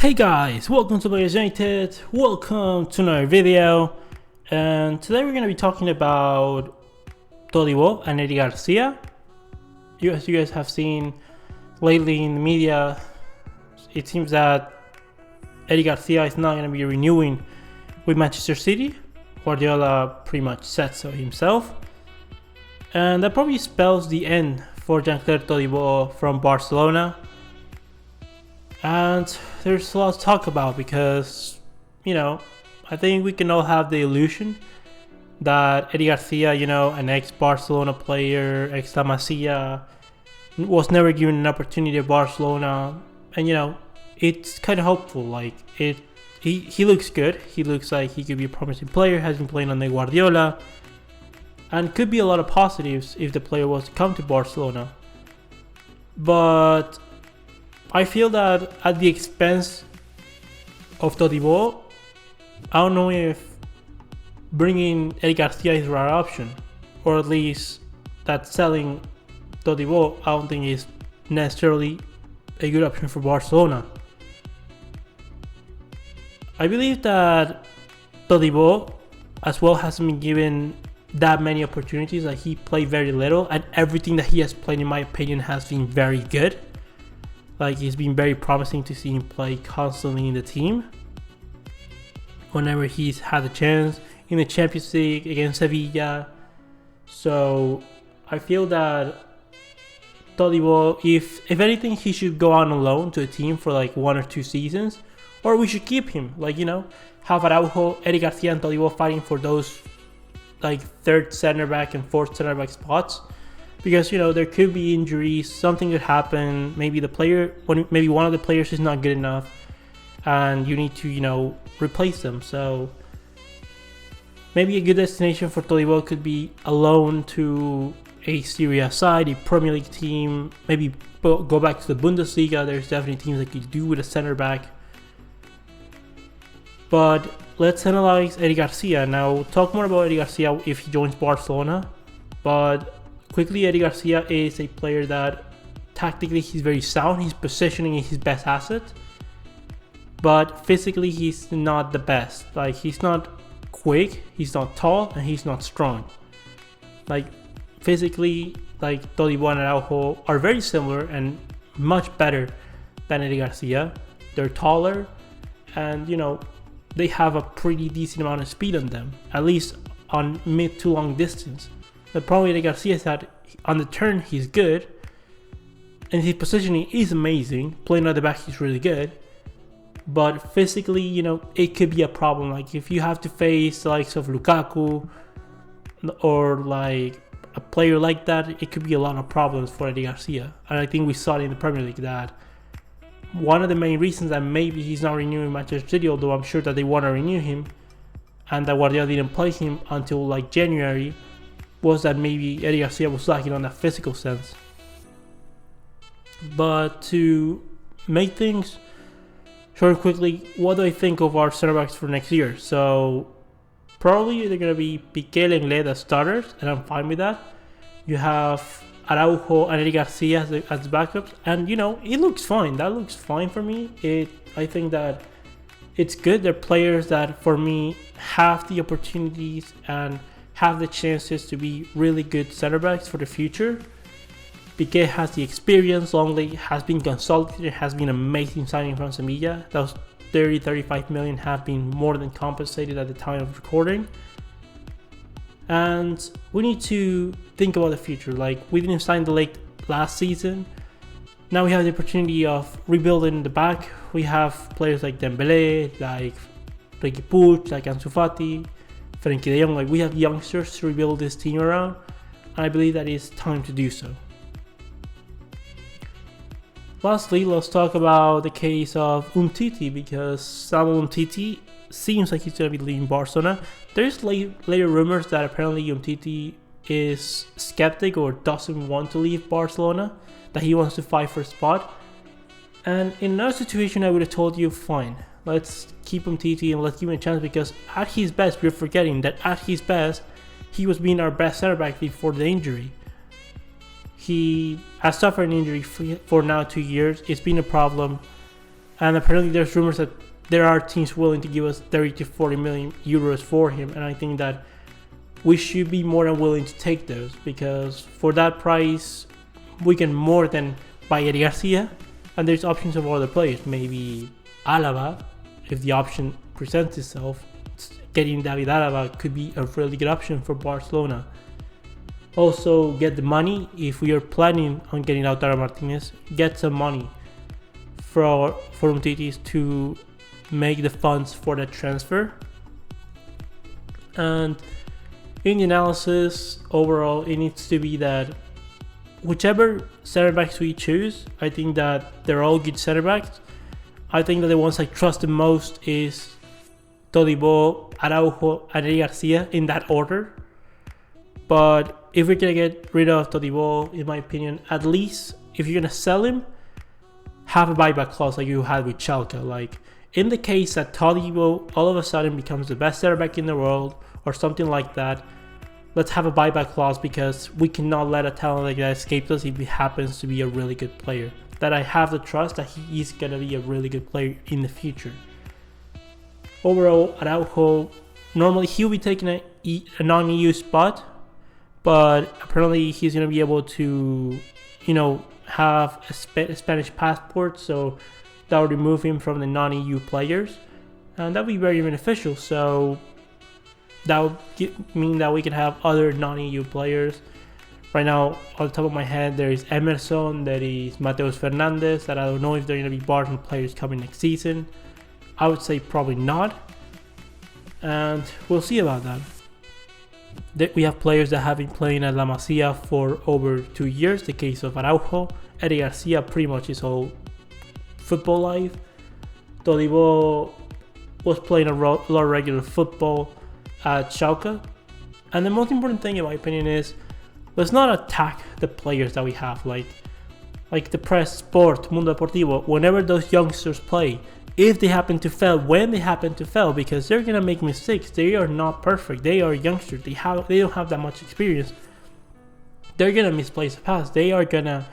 Hey guys, welcome to Players United, welcome to another video, and today we're going to be talking about Todibo and Eric Garcia. As you guys have seen lately in the media, it seems that Eric Garcia is not going to be renewing with Manchester City. Guardiola pretty much said so himself, and that probably spells the end for Jean-Clair Todibo from Barcelona. And there's a lot to talk about because, I think we can all have the illusion that Eric Garcia, an ex-Barcelona player, ex-La Masia, was never given an opportunity at Barcelona. And, it's kind of hopeful. He looks good. He looks like he could be a promising player, has been playing under Guardiola, and could be a lot of positives if the player was to come to Barcelona. But I feel that at the expense of Todibo, I don't know if bringing Eric Garcia is the right option, or at least that selling Todibo I don't think is necessarily a good option for Barcelona. I believe that Todibo as well hasn't been given that many opportunities. He played very little, and everything that he has played, in my opinion, has been very good. It's been very promising to see him play constantly in the team. Whenever he's had a chance in the Champions League against Sevilla. So I feel that Todibo, if anything, he should go on loan to a team for 1 or 2 seasons. Or we should keep him. Have Araujo, Eric Garcia and Todibo fighting for those third center back and fourth center back spots. Because there could be injuries, something could happen. Maybe maybe one of the players is not good enough, and you need to replace them. So maybe a good destination for Todibo could be a loan to a Serie A side, a Premier League team. Maybe go back to the Bundesliga. There's definitely teams that could do with a center back. But let's analyze Eric Garcia now. We'll talk more about Eric Garcia if he joins Barcelona, but quickly, Eric Garcia is a player that tactically he's very sound. His positioning is his best asset. But physically he's not the best. He's not quick, he's not tall, and he's not strong. Physically, Todibo and Araujo are very similar and much better than Eric Garcia. They're taller and, they have a pretty decent amount of speed on them, at least on mid to long distance. The problem with Eric Garcia is that on the turn he's good, and his positioning is amazing. Playing at the back he's really good, but physically, it could be a problem. If you have to face the likes of Lukaku or a player like that, it could be a lot of problems for Eric Garcia. And I think we saw it in the Premier League that one of the main reasons that maybe he's not renewing Manchester City, although I'm sure that they want to renew him, and that Guardiola didn't play him until January, was that maybe Eric Garcia was lacking on that physical sense. But to make things short and quickly, what do I think of our center backs for next year? So probably they're going to be Piqué and Led as starters, and I'm fine with that. You have Araujo and Eric Garcia as backups, and it looks fine. That looks fine for me. I think that it's good. They're players that for me have the opportunities and have the chances to be really good center backs for the future. Piqué has the experience. Longley has been consolidated, has been amazing signing from Sevilla. Those 35 million have been more than compensated at the time of recording. And we need to think about the future. We didn't sign the late last season. Now we have the opportunity of rebuilding the back. We have players like Dembele, like Ricky Puig, like Ansu Fati, Frenkie de Jong. We have youngsters to rebuild this team around, and I believe that it's time to do so. Lastly, let's talk about the case of Umtiti, because Samuel Umtiti seems like he's going to be leaving Barcelona. There's later rumors that apparently Umtiti is skeptic or doesn't want to leave Barcelona, that he wants to fight for a spot. And in another situation, I would have told you, fine, let's keep Umtiti and let's give him a chance, because at his best, we're forgetting that at his best, he was being our best center back before the injury. He has suffered an injury for now 2 years. It's been a problem And apparently there's rumors that there are teams willing to give us 30 to 40 million euros for him, and I think that we should be more than willing to take those, because for that price we can more than buy Eric Garcia, and there's options of other players. Maybe Alaba, if the option presents itself, getting David Alaba could be a really good option for Barcelona. Also, get the money. If we are planning on getting Lautaro Martinez, get some money from Umtiti to make the funds for the transfer. And in the analysis, overall, it needs to be that whichever center backs we choose, I think that they're all good center backs. I think that the ones I trust the most is Todibo, Araujo, and Eric Garcia in that order. But if we're gonna get rid of Todibo, in my opinion, at least if you're gonna sell him, have a buyback clause like you had with Schalke. Like in the case that Todibo all of a sudden becomes the best center back in the world or something like that, let's have a buyback clause, because we cannot let a talent like that escape us if he happens to be a really good player. That I have the trust that he is gonna be a really good player in the future. Overall, Araujo, normally he'll be taking a non-EU spot, but apparently he's going to be able to, have a Spanish passport, so that will remove him from the non-EU players, and that would be very beneficial. So that would mean that we can have other non-EU players. Right now, on the top of my head, there is Emerson, there is Mateus Fernandez, that I don't know if they're going to be Barton players coming next season. I would say probably not, and we'll see about that. We have players that have been playing at La Masia for over 2 years. The case of Araujo, Eric Garcia, pretty much his whole football life. Todibo was playing a lot of regular football at Schalke. And the most important thing, in my opinion, is let's not attack the players that we have, like the press, sport, Mundo Deportivo. Whenever those youngsters play, if they happen to fail, when they happen to fail, because they're gonna make mistakes. They are not perfect. They are youngsters. They don't have that much experience. They're gonna misplace a pass. They are gonna,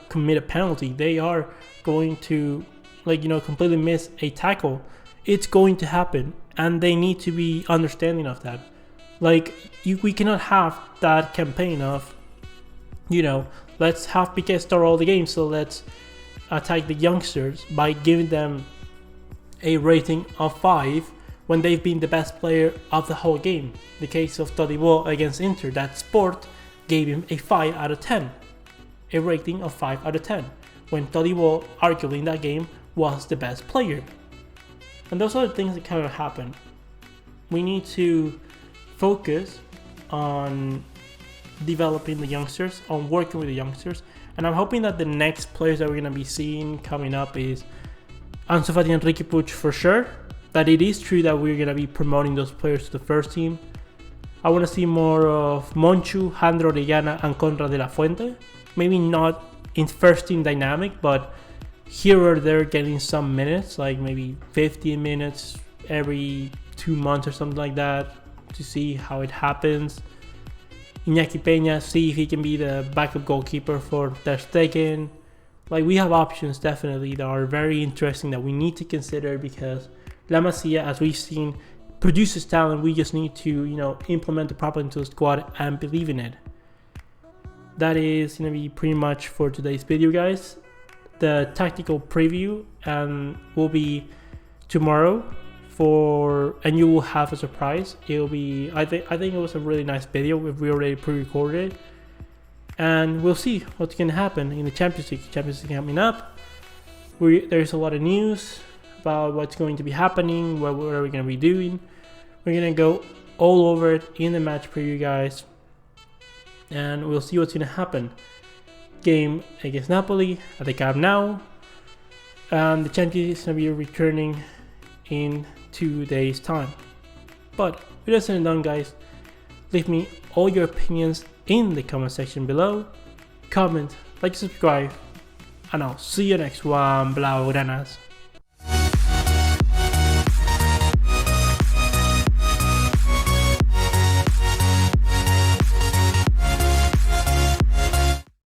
commit a penalty. They are going to, completely miss a tackle. It's going to happen, and they need to be understanding of that. We cannot have that campaign of, let's have Piqué start all the games, so let's attack the youngsters by giving them a rating of 5 when they've been the best player of the whole game. The case of Todibo against Inter, that Sport gave him a 5 out of 10, a rating of 5 out of 10, when Todibo arguably in that game was the best player. And those are the things that kind of happen. We need to focus on developing the youngsters, on working with the youngsters, and I'm hoping that the next players that we're going to be seeing coming up is Ansu Fati and Riqui Puig for sure. That it is true that we're going to be promoting those players to the first team. I want to see more of Monchu, Jandro Orellana, and Conrad de la Fuente. Maybe not in first team dynamic, but here or there getting some minutes, like maybe 15 minutes every 2 months or something like that, to see how it happens. Iñaki Peña, see if he can be the backup goalkeeper for Ter Stegen. We have options definitely that are very interesting that we need to consider, because La Masia, as we've seen, produces talent. We just need to, implement it properly into the squad and believe in it. That is going to be pretty much for today's video, guys. The tactical preview will be tomorrow. And you will have a surprise. It'll be, I think it was a really nice video if we already pre-recorded it. And we'll see what's going to happen in the Champions League. Champions League coming up. There's a lot of news about what's going to be happening, what are we going to be doing. We're going to go all over it in the match preview, guys. And we'll see what's going to happen. Game against Napoli at the Camp Nou. And the Champions League is going to be returning in 2 days' time. But with that said and done, guys, leave me all your opinions in the comment section below. Comment, like, subscribe, and I'll see you next one, Blaugranas.